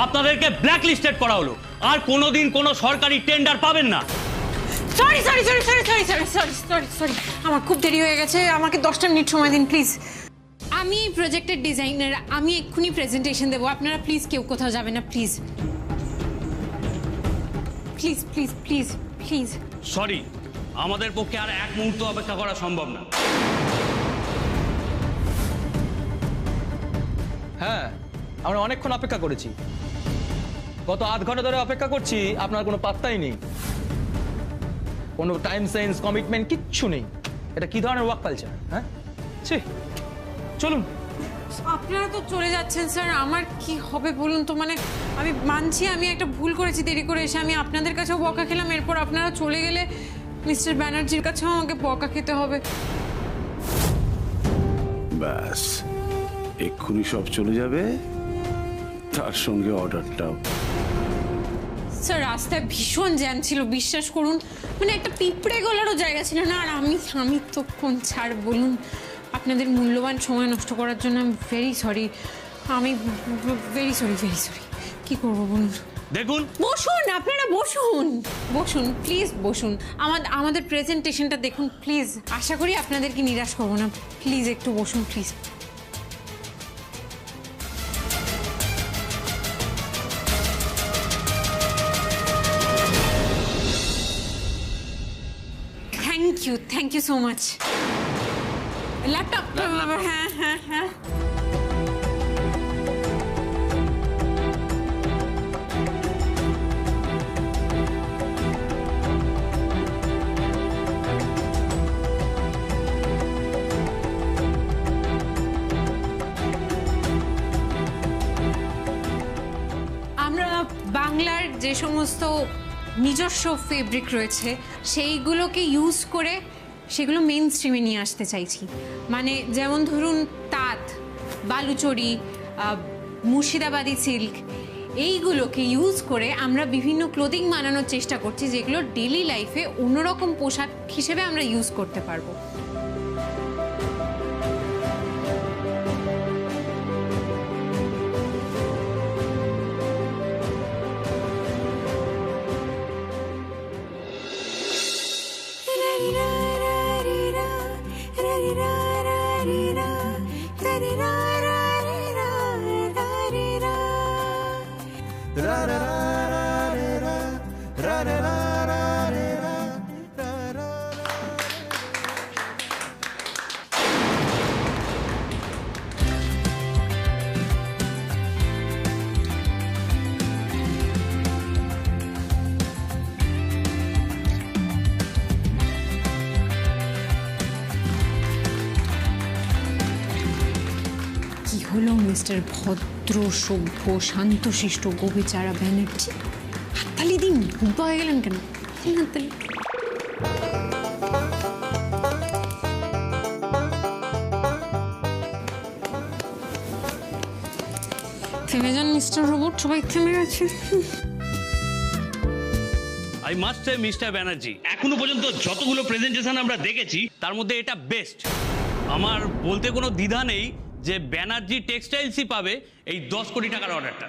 আপনাদেরকে black listed করা হলো, আর কোনোদিন কোনো সরকারি টেন্ডার পাবেন না। Sorry sorry sorry sorry sorry sorry sorry sorry sorry আমার খুব দেরি হয়ে গেছে, আমাকে 10টা মিনিট সময় দিন প্লিজ। আমি প্রজেক্টের ডিজাইনার, আমি এক্ষুনি প্রেজেন্টেশন দেবো, আপনারা প্লিজ কেউ কোথাও যাবেন না, please please please please please. Sorry, আমাদের পক্ষে আর এক মুহূর্ত অপেক্ষা করা সম্ভব না। হ্যাঁ, আমরা অনেকক্ষণ অপেক্ষা করেছি, গত আধ ঘন্টা ধরে অপেক্ষা করছি, আপনার কোনো পাত্তাই নেই, কোনো টাইম সেন্স কমিটমেন্ট কিচ্ছু নেই। এটা কি ধরনের ওয়ার্ক কালচার? হ্যাঁ, ছি, চলুন। আপনারা তো চলে যাচ্ছেন স্যার, আমার কি হবে বলুন তো? মানে আমি মানছি আমি একটা ভুল করেছি, দেরি করে এসে আমি আপনাদের কাছেও বকা খেলাম, এরপর আপনারা চলে গেলে মিস্টার ব্যানার্জির কাছেও আমাকে বকা খেতে হবে। ব্যাস, এক্ষুনি সব চলে যাবে, তার সঙ্গে অর্ডারটাও। স্যার রাস্তায় ভীষণ জ্যাম ছিল, বিশ্বাস করুন, মানে একটা পিঁপড়ে গলারও জায়গা ছিল না। আর আমি তো কোন ছাড় বলুন, আপনাদের মূল্যবান সময় নষ্ট করার জন্য আমি ভেরি সরি, আমি ভেরি সরি ভেরি সরি। কী করবো বলুন? দেখুন, বসুন, আপনারা বসুন বসুন প্লিজ বসুন, আমাদের প্রেজেন্টেশনটা দেখুন প্লিজ। আশা করি আপনাদেরকে নিরাশ করবো না, প্লিজ একটু বসুন please. Thank you so much. Laptop, হ্যাঁ হ্যাঁ হ্যাঁ। আমরা বাংলার যে সমস্ত নিজস্ব ফেব্রিক রয়েছে সেইগুলোকে ইউজ করে সেগুলো মেইন স্ট্রিমে নিয়ে আসতে চাইছি। মানে যেমন ধরুন তাঁত, বালুচরি, মুর্শিদাবাদি সিল্ক, এইগুলোকে ইউজ করে আমরা বিভিন্ন ক্লোদিং বানানোর চেষ্টা করছি, যেগুলো ডেলি লাইফে অন্যরকম পোশাক হিসেবে আমরা ইউজ করতে পারবো। হলো মিস্টার ভদ্র সভ্য শান্তশিষ্ট গোবিচারা ব্যানার্জি, হাততালি দিন, হুব্বা হয়ে গেলেন কেন? হাততালি। থেমে যান মিস্টার রোবট, সবাই থেমে গেছে। I must say mister Banerjee, এখনো পর্যন্ত যতগুলো প্রেজেন্টেশন আমরা দেখেছি তার মধ্যে এটা বেস্ট। আমার বলতে কোনো দ্বিধা নেই যে ব্যানার্জি টেক্সটাইলসই পাবে এই 10 কোটি টাকার অর্ডারটা।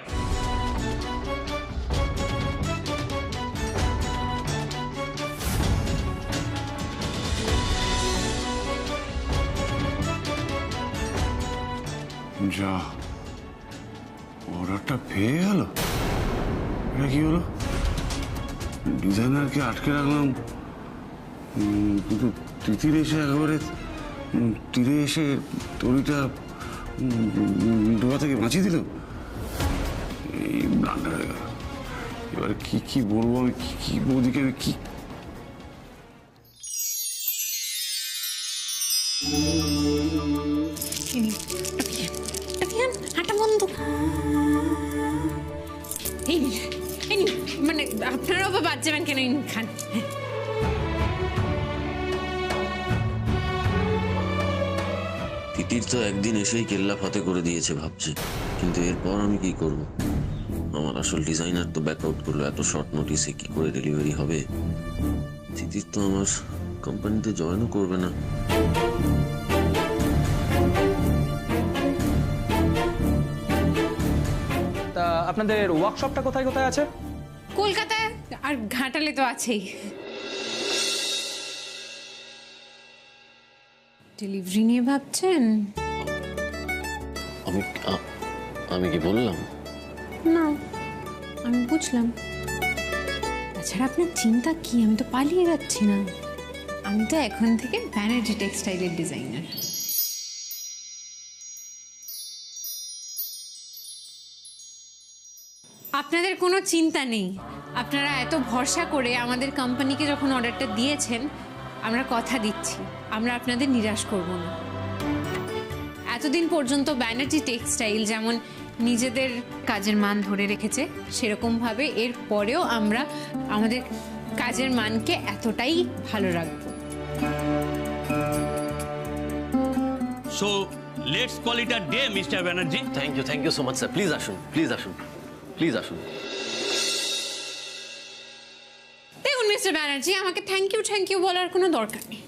যা, অর্ডারটা পেয়ে গেল। এটা কি হলো? ডিজাইনারকে আটকে রাখলাম, কিন্তু তিতির এসে একেবারে তীরে এসে তরিটা ডোবা থেকে বাঁচিয়ে দিল। এই ব্লান্ডার হয়ে গেল। এবার কি বলবো আমি, কি বৌদিকে আমি কি হাঁটা বন্ধ। মানে আপনারাও বা বাদ যাবেন কেন? খান। তিতির তো একদিন এসেই কেল্লা ফাতে করে দিয়েছে ভাবছে, কিন্তু এরপর আমি কি করব? আমার আসল ডিজাইনার তো ব্যাক আউট করলো, এত শর্ট নোটিসে কি করে ডেলিভারি হবে? তিতির তো আমার কোম্পানিতে জয়েনও করবে না। তা আপনাদের ওয়ার্কশপটা কোথায় কোথায় আছে? কলকাতায় আর ঘাটালে তো আছেই। ডেলিভারি নিয়ে ভাবছেন? আমি কি বললাম? না, আমি বুঝলাম। তাছাড়া আপনার চিন্তা কি? আমি তো পালিয়ে যাচ্ছি না। আমি তো এখন থেকে ব্যানার্জি টেক্সটাইলের ডিজাইনার। আপনাদের কোনো চিন্তা নেই। আপনারা এত ভরসা করে আমাদের কোম্পানিকে যখন অর্ডারটা দিয়েছেন, আমরা কথা দিচ্ছি আমরা আপনাদের নিরাশ করব না। এতদিন পর্যন্ত ব্যানার্জি টেক্সটাইল যেমন নিজেদের কাজের মান ধরে রেখেছে, সেরকমভাবে এর পরেও আমরা আমাদের কাজের মানকে এতটাই ভালো রাখবো। So let's call it a day mister Banerjee. Thank you so much sir. Please আসুন, প্লিজ আসুন, প্লিজ আসুন। দেখুন মিস্টার ব্যানার্জি, আমাকে থ্যাংক ইউ বলার কোনো দরকার নেই।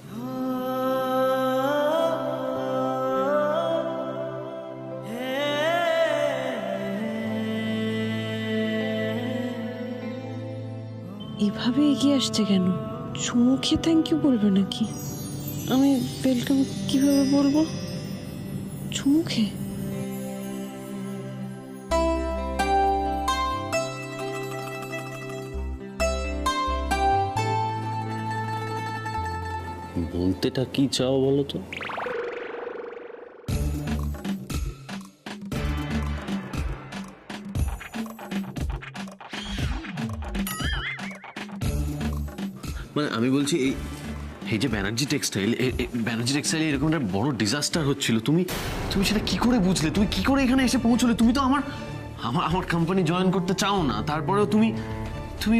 এভাবে এগিয়ে আসছে কেন? চুমুকে থ্যাংক ইউ বলবে নাকি? আমি ওয়েলকাম কিভাবে বলবো? চুমুকে? বলতেটা কি চাও বলো তো? মানে আমি বলছি এই যে ব্যানার্জি টেক্সটাইল এরকম একটা বড় ডিজাস্টার হচ্ছিল, তুমি সেটা কি করে বুঝলে? তুমি কি করে এখানে এসে পৌঁছলে? তুমি তো আমার কোম্পানি জয়েন করতে চাও না, তারপরেও তুমি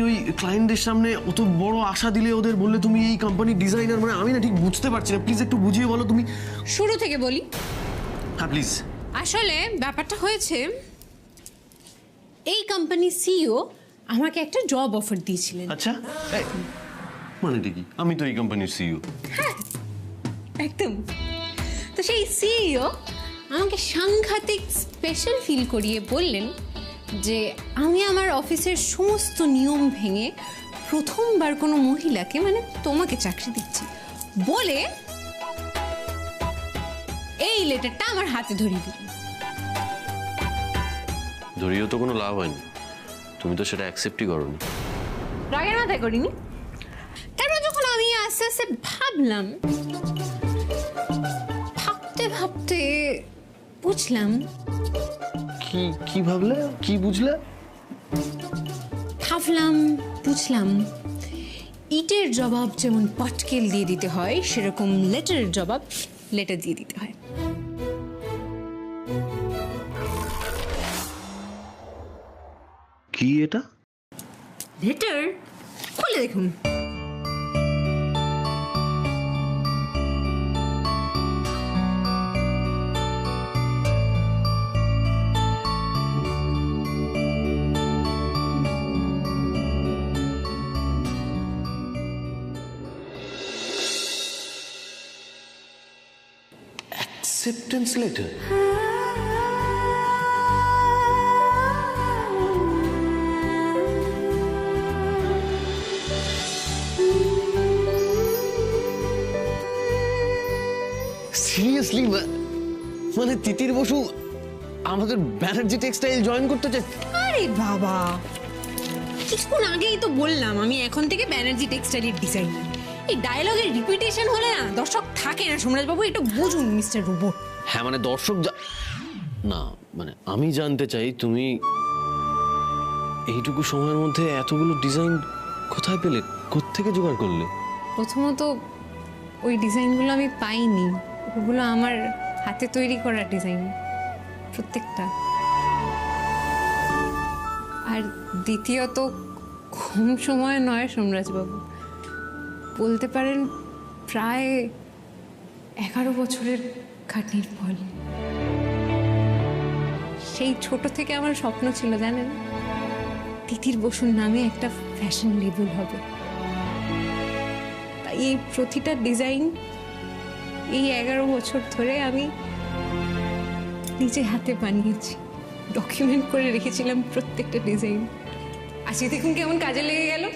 ওই ক্লায়েন্টদের সামনে অত বড় আশা দিলে, ওদের বললে তুমি এই কোম্পানির ডিজাইনার। মানে আমি না ঠিক বুঝতে পারছি না, প্লিজ একটু বুঝিয়ে বলো তুমি। শুরু থেকে বলি। হ্যাঁ প্লিজ। আসলে ব্যাপারটা হয়েছে, এই কোম্পানির সিইও আমাকে একটা জব অফার দিয়েছিলেন। আচ্ছা, মানেটা কি? আমি তো এই কোম্পানির সিইও। একদম। তো সেই সিইও আমাকে সাংঘাতিক স্পেশাল ফিল করিয়ে বললেন যে আমি আমার অফিসের সমস্ত নিয়ম ভেঙে প্রথমবার কোনো মহিলাকে, মানে তোমাকে চাকরি দিচ্ছি বলে এই লেটারটা আমার হাতে ধরিয়ে দিলেন। ধরিয়েও তো কোনো লাভ হয়নি, তুমি তো সেটা অ্যাকসেপ্টই করোনি। রাগের মাথায় করিনি। তারপর যখন আমি আস্তে আস্তে ভাবলাম, ভাবতে বুঝলাম। কি ভাবলে? কি বুঝলে? বুঝলাম ইটের জবাব যেমন পাটকেল দিয়ে দিতে হয়, সেরকম লেটারের জবাব লেটার দিয়ে দিতে হয়। কি এটা? লেটার খুলে দেখুন। Acceptance letter? সিরিয়াসলি? মানে তিতির বসু আমাদের ব্যানার্জি টেক্সটাইল জয়েন করতে চায়? আরে বাবা, কিছুক্ষণ আগেই তো বললাম আমি এখন থেকে ব্যানার্জি টেক্সটাইলের ডিজাইনার। এই ডায়লগের রিপিটেশন হলে না দর্শক থাকে না। সোমরাজ বাবু, একটু বুঝুন মিস্টার রোবট। হ্যাঁ মানে দর্শক না, মানে আমি জানতে চাই তুমি এইটুকু সময়ের মধ্যে এতগুলো ডিজাইন কোথায় পেলে? কোত্থেকে জোগাড় করলে? প্রথমত ওই ডিজাইনগুলো আমি পাইনি, ওগুলো আমার হাতে তৈরি করা ডিজাইন প্রত্যেকটা। আর দ্বিতীয়ত কম সময় নয় সোমরাজবাবু, বলতে পারেন প্রায় 11 বছরের খাটনির ফল। সেই ছোট থেকে আমার স্বপ্ন ছিল জানেন, তিতির বসুর নামে একটা ফ্যাশন লেবেল হবে। তাই এই প্রতিটা ডিজাইন এই 11 বছর ধরে আমি নিজে হাতে বানিয়েছি। ডকুমেন্ট করে রেখেছিলাম প্রত্যেকটা ডিজাইন। আজকে দেখুন কেমন কাজে লেগে গেল।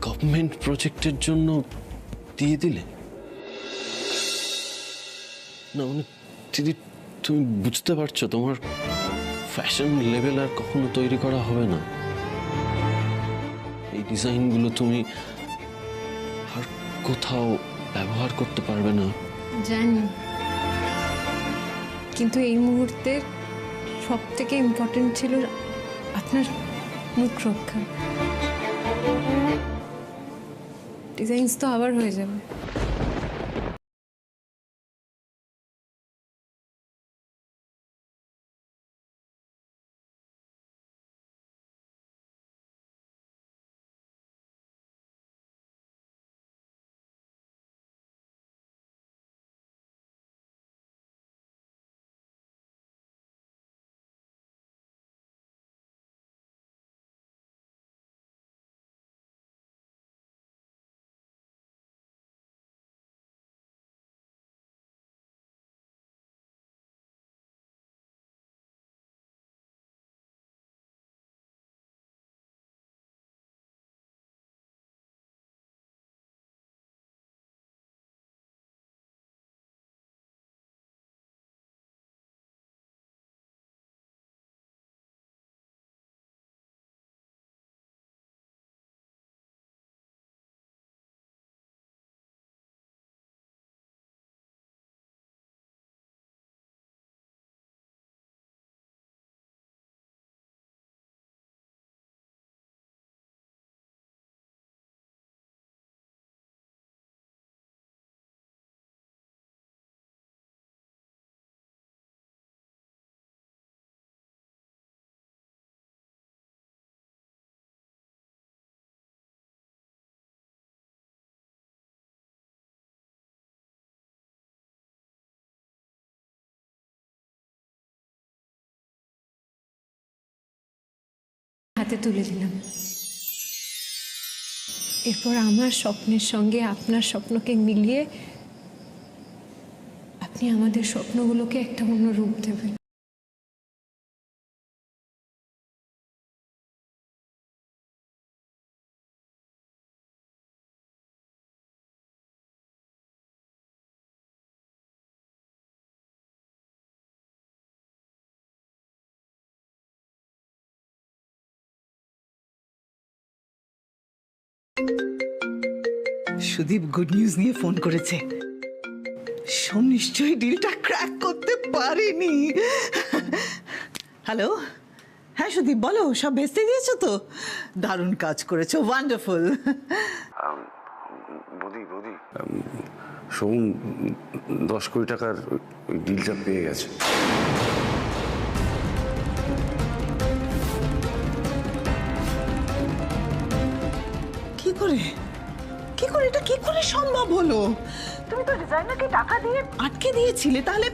গভর্নমেন্ট প্রজেক্টের জন্য দিয়ে দিলে? না মানে দিদি, তুমি বুঝতে পারছো তোমার ফ্যাশন লেভেল আর কখনো তৈরি করা হবে না। এই ডিজাইনগুলো তুমি আর কোথাও ব্যবহার করতে পারবে না। জানি, কিন্তু এই মুহূর্তে সব থেকে ইম্পর্টেন্ট ছিল আপনার মুখ রক্ষা। ডিজাইনস তো আবার হয়ে যাবে। হাতে তুলে দিলাম। এরপর আমার স্বপ্নের সঙ্গে আপনার স্বপ্নকে মিলিয়ে আপনি আমাদের স্বপ্নগুলোকে একটা অন্য রূপ দেবেন। সুদীপ গুড নিউজ নিয়ে ফোন করেছে। সোম নিশ্চয়ই ডিলটা ক্র্যাক করতে পারেনি। হ্যালো, হ্যাঁ সুদীপ বলো, সব ভেস্তে দিয়েছো তো? দারুণ কাজ করেছো, ওয়ান্ডারফুল। বৌদি সোম 10 কোটি টাকার ডিলটা পেয়ে গেছে। কি করে এটা কি করে সম্ভব হলো? তুমি তো ডিজাইনারকে টাকা দিয়ে আটকে দিয়েছিলে, তাহলে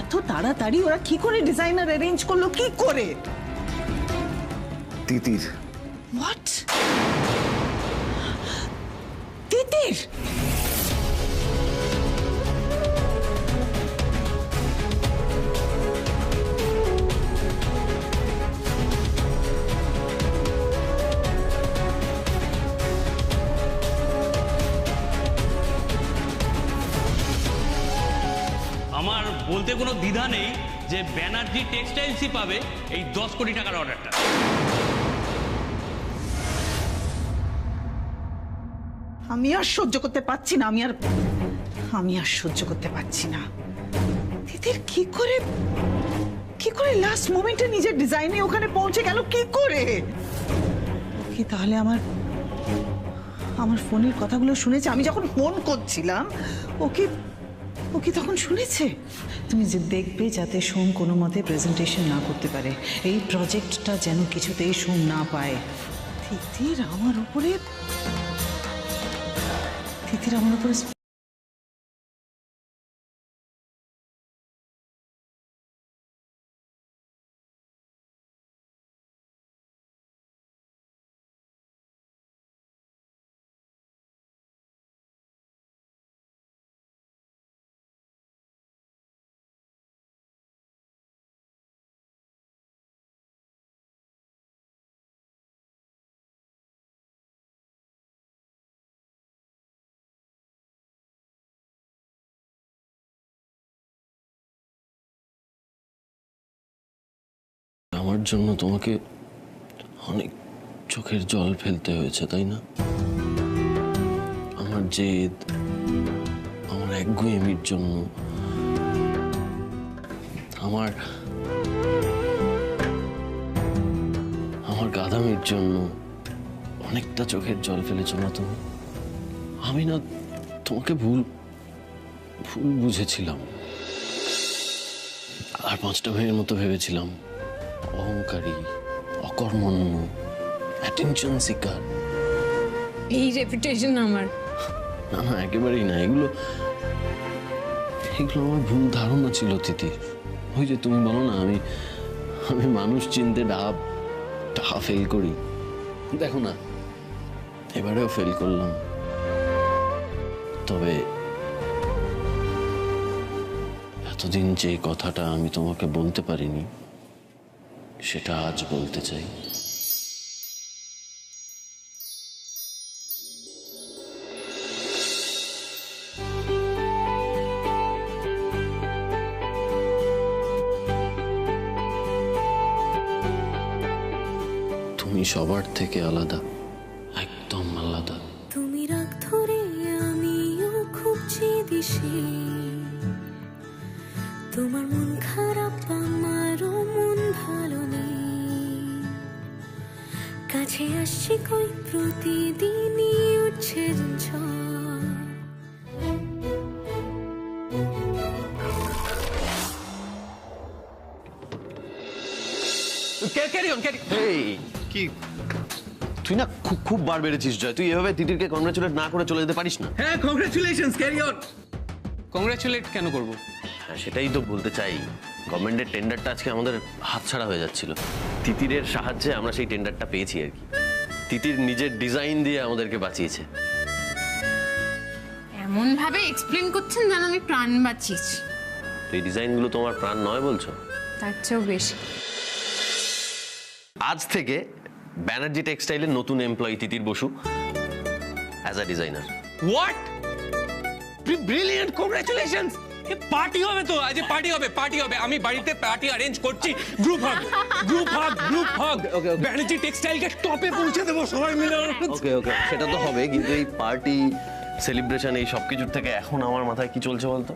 এত তাড়াতাড়ি ওরা কি করে ডিজাইনার অ্যারেঞ্জ করলো কি করে? তিতির। হোয়াট? তিতির? আমার বলতে কোনো দ্বিধা নেই যে ব্যানার্জি টেক্সটাইলসই পাবে এই 10 কোটি টাকার অর্ডারটা। আমি আর সহ্য করতে পারছি না, আমি আর সহ্য করতে পারছি না। তিতির কি করে লাস্ট মোমেন্টে নিজের ডিজাইনে ওখানে পৌঁছে গেল কি করে? কি তাহলে আমার ফোনের কথাগুলো শুনেছে? আমি যখন ফোন করছিলাম ওকে ও কি তখন শুনেছে? তুমি যে দেখবে যাতে সোম কোনো মতে প্রেজেন্টেশন না করতে পারে, এই প্রজেক্টটা যেন কিছুতেই সোম না পায়। তিতির আমার উপরে আমার জন্য তোমাকে অনেক চোখের জল ফেলতে হয়েছে, তাই না? আমার জেদ, আমার একগুঁয়েমির জন্য, আমার আমার গাধামির জন্য অনেকটা চোখের জল ফেলেছো না তুমি? আমি না তোমাকে ভুল বুঝেছিলাম, আর 5টা মেয়ের মতো ভেবেছিলাম। অহংকারী, অকর্মণ্য, অ্যাটেনশন সিকার। এই রেপুটেশন আমার। না না, একেবারেই না। এগুলো আমার ভুল ধারণা ছিল তিতির। ওই যে তুমি বলো না, আমি মানুষ চিনতে ডাহা ফেল করি। দেখো না, এবারেও ফেল করলাম। তবে এতদিন যে কথাটা আমি তোমাকে বলতে পারিনি, সেটা আজ বলতে চাই। তুমি সবার থেকে আলাদা, একদম আলাদা। তুমি রাগ ধরে আমিও খুব চেয়েছি, তোমার মন খারাপ আমারও মন ভালো নেই, কাছে আসছি কই প্রতিদিনই উঠছে ঝড়। কি তুই না খুব বার বেড়েছিস জয়। তুই এভাবে তিতিরকে কংগ্রাচুলেট না করে চলে যেতে পারিস না? হ্যাঁ, কংগ্রাচুলেশনস, ক্যারি অন। কংগ্রাচুলেট কেন করব? হ্যাঁ, সেটাই তো বলতে চাই। গভর্নমেন্টের টেন্ডারটা আজকে আমাদের হাতছাড়া হয়ে যাচ্ছিল। তিতিরের সাহায্যে আমরা সেই টেন্ডারটা পেয়েছি আর কি। তিতির নিজের ডিজাইন দিয়ে আমাদেরকে বাঁচিয়েছে। এমন ভাবে এক্সপ্লেন করছেন যেন আমি প্রাণ বাঁচিয়েছি। তো এই ডিজাইনগুলো তোমার প্রাণ নয় বলছো? তার চেয়েও বেশি। আজ থেকে ব্যানার্জি টেক্সটাইলের নতুন employee Titir Basu as a designer. What? Brilliant, congratulations. Party হবে তো, আজ পার্টি হবে। আমি বাড়িতে পার্টি অ্যারেঞ্জ করছি। Group hug. ব্যানার্জি টেক্সটাইলকে টপে পৌঁছে দেবো সবাই মিলে। ওকে, সেটা তো হবে, কিন্তু এই পার্টি সেলিব্রেশন এই সব কিছুর থেকে এখন আমার মাথায় কি চলছে বলতো?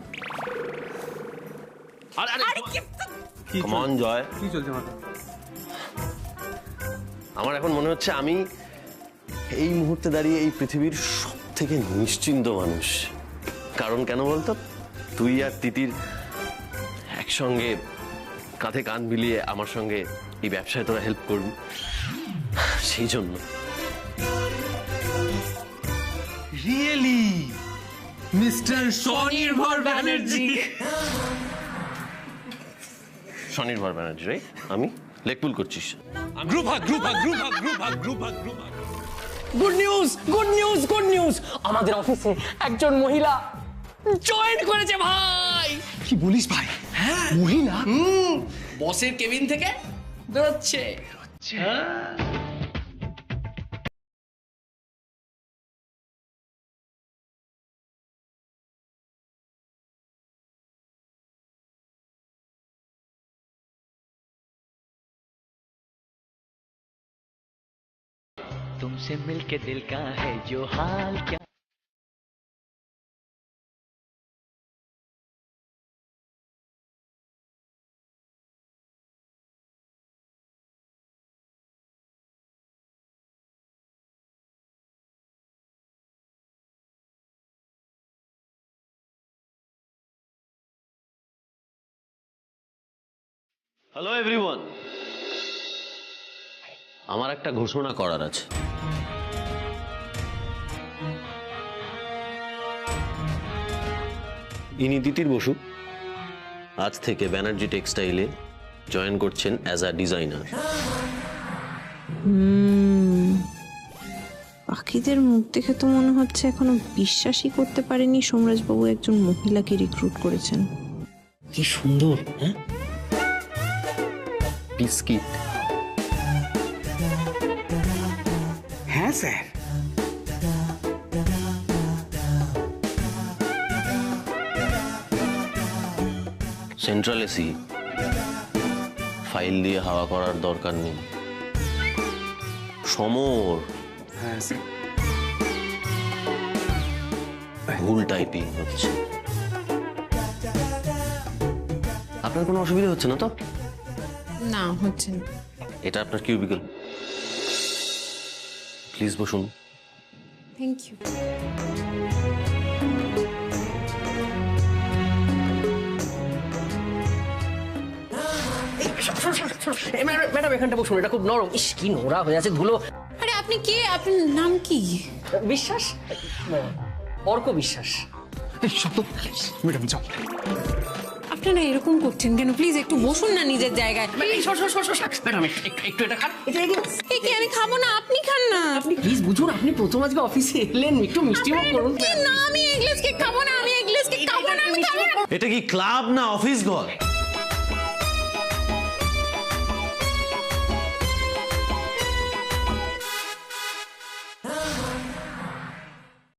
কাম অন জয়, কি চলছে মাথায়? আমার এখন মনে হচ্ছে আমি এই মুহূর্তে দাঁড়িয়ে এই পৃথিবীর সব থেকে নিশ্চিন্ত মানুষ। কারণ কেন বলতো? তুই আর তিতির একসঙ্গে কাঁধে কাঁধ মিলিয়ে আমার সঙ্গে এই ব্যবসায় তোরা হেল্প করবি, সেই জন্য। রিয়েলি মিস্টার স্বনির্ভর ব্যানার্জি। স্বনির্ভর ব্যানার্জি, রাইট? আমি লেকপুল করছিস? গ্রুপ হাগ। গুড নিউজ, আমাদের অফিসে একজন মহিলা জয়েন করেছে ভাই। কি বলিস ভাই? হ্যাঁ, মহিলা বসের কেবিন থেকে বেরোচ্ছে। तुमसे मिलके दिल का है जो हाल क्या হ্যালো এভরিওয়ান, আমার একটা ঘোষণা করার আছে। ইনি তিতির বসু আজ থেকে ব্যানার্জি টেক্সটাইলে জয়েন করছেন অ্যাজ আ ডিজাইনার। পাখিদের মুখ দেখে তো মনে হচ্ছে এখনো বিশ্বাসই করতে পারেনি সোমরাজবাবু একজন মহিলাকে রিক্রুট করেছেন। কি সুন্দর, হ্যাঁ? বিস্কিট। হ্যাঁ স্যার। সেন্ট্রাল এসি, ফাইল দিয়ে হাওয়া করার দরকার নেই। সমর, হ্যাঁ স্যার। ভুল টাইপিং হচ্ছে। আপনার কোনো অসুবিধা হচ্ছে না তো? না, হচ্ছে না। এটা আপনার কিউবিকল, প্লিজ বসুন। Thank you. ম্যাডাম এখানটা বসুন, এটা খুব নরম। ইস কি নোংরা হয়ে আছে, ধুলো। আরে আপনি কে? আপনার নাম কি? বিশ্বাস, অর্ক বিশ্বাস। ম্যাডাম যাও। আপনারা এরকম করছেন কেন? প্লিজ একটু বসুন না নিজের জায়গায়। ম্যাডাম একটু এটা খান। এ কি, আমি খাবো না, আপনি খান না। আপনি প্লিজ বুঝুন, আপনি প্রথম আজকে অফিসে এলেন, একটু মিষ্টি মুখ করুন। না, আমি এগলেস কেক খাবো না, আমি এগলেস কেক খাবো না, আমি খাবো না। এটা কি ক্লাব না অফিস ঘর?